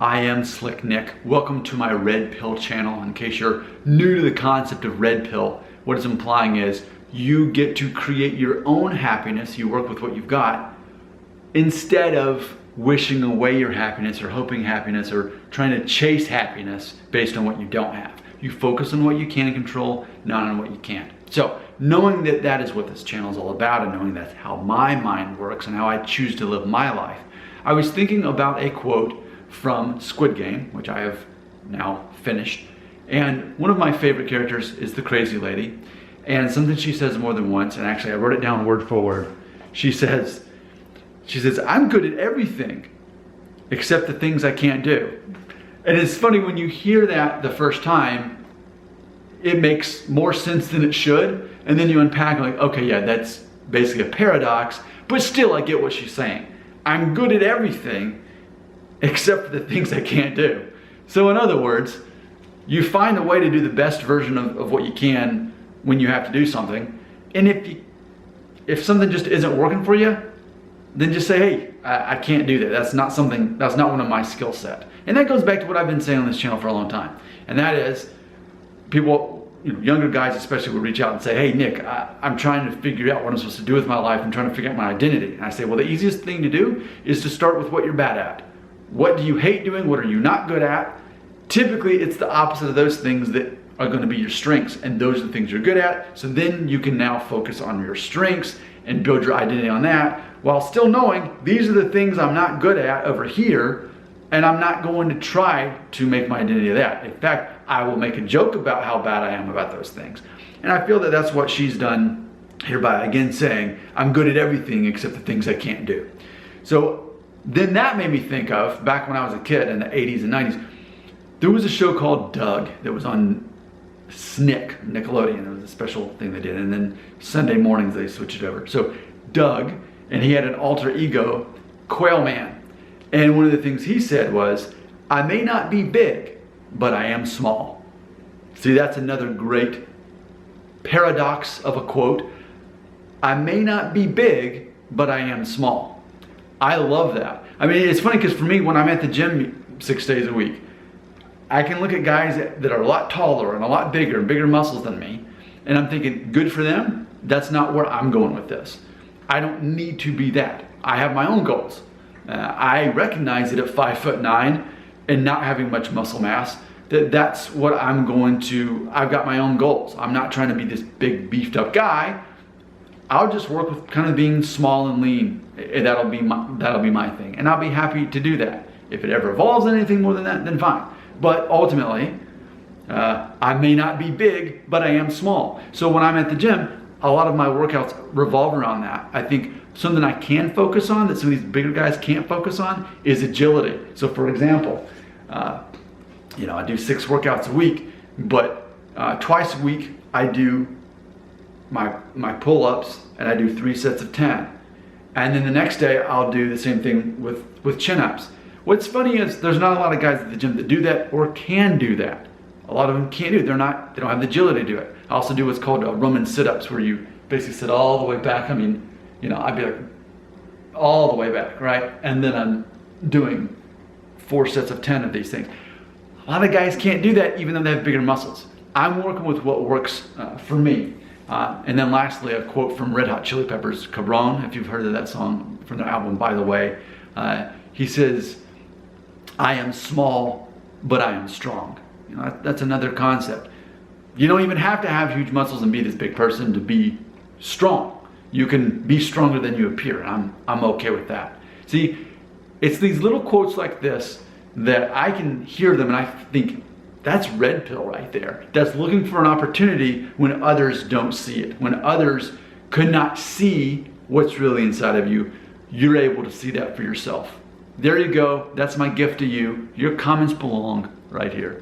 I am Slick Nick. Welcome to my Red Pill channel. In case you're new to the concept of Red Pill, what it's implying is you get to create your own happiness. You work with what you've got instead of wishing away your happiness or hoping happiness or trying to chase happiness based on what you don't have. You focus on what you can control, not on what you can't. So knowing that that is what this channel is all about and knowing that's how my mind works and how I choose to live my life, I was thinking about a quote from Squid Game, which I have now finished. And one of my favorite characters is the crazy lady. And something she says more than once, and actually I wrote it down word for word. She says, I'm good at everything except the things I can't do. And it's funny when you hear that the first time, it makes more sense than it should. And then you unpack like, okay, yeah, that's basically a paradox, but still I get what she's saying. I'm good at everything except for the things I can't do. So in other words, you find a way to do the best version of what you can when you have to do something. And if something just isn't working for you, then just say, hey, I can't do that. That's not one of my skill set. And that goes back to what I've been saying on this channel for a long time. And that is, people, younger guys especially, will reach out and say, hey Nick, I'm trying to figure out what I'm supposed to do with my life. I'm trying to figure out my identity. And I say, well, the easiest thing to do is to start with what you're bad at. What do you hate doing? What are you not good at? Typically, it's the opposite of those things that are going to be your strengths, and those are the things you're good at. So then you can now focus on your strengths and build your identity on that, while still knowing these are the things I'm not good at over here, and I'm not going to try to make my identity of that. In fact, I will make a joke about how bad I am about those things. And I feel that that's what she's done here by, again, saying, I'm good at everything except the things I can't do. So then that made me think of, back when I was a kid in the 80s and 90s, there was a show called Doug that was on SNCC, Nickelodeon. It was a special thing they did. And then Sunday mornings they switched it over. So Doug, and he had an alter ego, Quail Man. And one of the things he said was, I may not be big, but I am small. See, that's another great paradox of a quote. I may not be big, but I am small. I love that. I mean, it's funny because for me, when I'm at the gym 6 days a week, I can look at guys that are a lot taller and a lot bigger and bigger muscles than me, and I'm thinking, good for them. That's not where I'm going with this. I don't need to be that. I have my own goals. I recognize that at 5'9" and not having much muscle mass, that's what I'm going to, I've got my own goals. I'm not trying to be this big beefed up guy. I'll just work with kind of being small and lean. That'll be my thing. And I'll be happy to do that. If it ever evolves into anything more than that, then fine. But ultimately, I may not be big, but I am small. So when I'm at the gym, a lot of my workouts revolve around that. I think something I can focus on that some of these bigger guys can't focus on is agility. So for example, I do 6 workouts a week, but twice a week I do my pull-ups and I do 3 sets of 10. And then the next day I'll do the same thing with chin-ups. What's funny is there's not a lot of guys at the gym that do that or can do that. A lot of them can't do it. They don't have the agility to do it. I also do what's called Roman sit-ups, where you basically sit all the way back. I mean, I'd be like all the way back, right? And then I'm doing 4 sets of 10 of these things. A lot of guys can't do that even though they have bigger muscles. I'm working with what works for me. And then lastly, a quote from Red Hot Chili Peppers, Cabron, if you've heard of that song from their album, by the way. He says, I am small, but I am strong. That's another concept. You don't even have to have huge muscles and be this big person to be strong. You can be stronger than you appear. I'm okay with that. See, it's these little quotes like this that I can hear them and I think, that's red pill right there. That's looking for an opportunity when others don't see it. When others could not see what's really inside of you, you're able to see that for yourself. There you go. That's my gift to you. Your comments belong right here.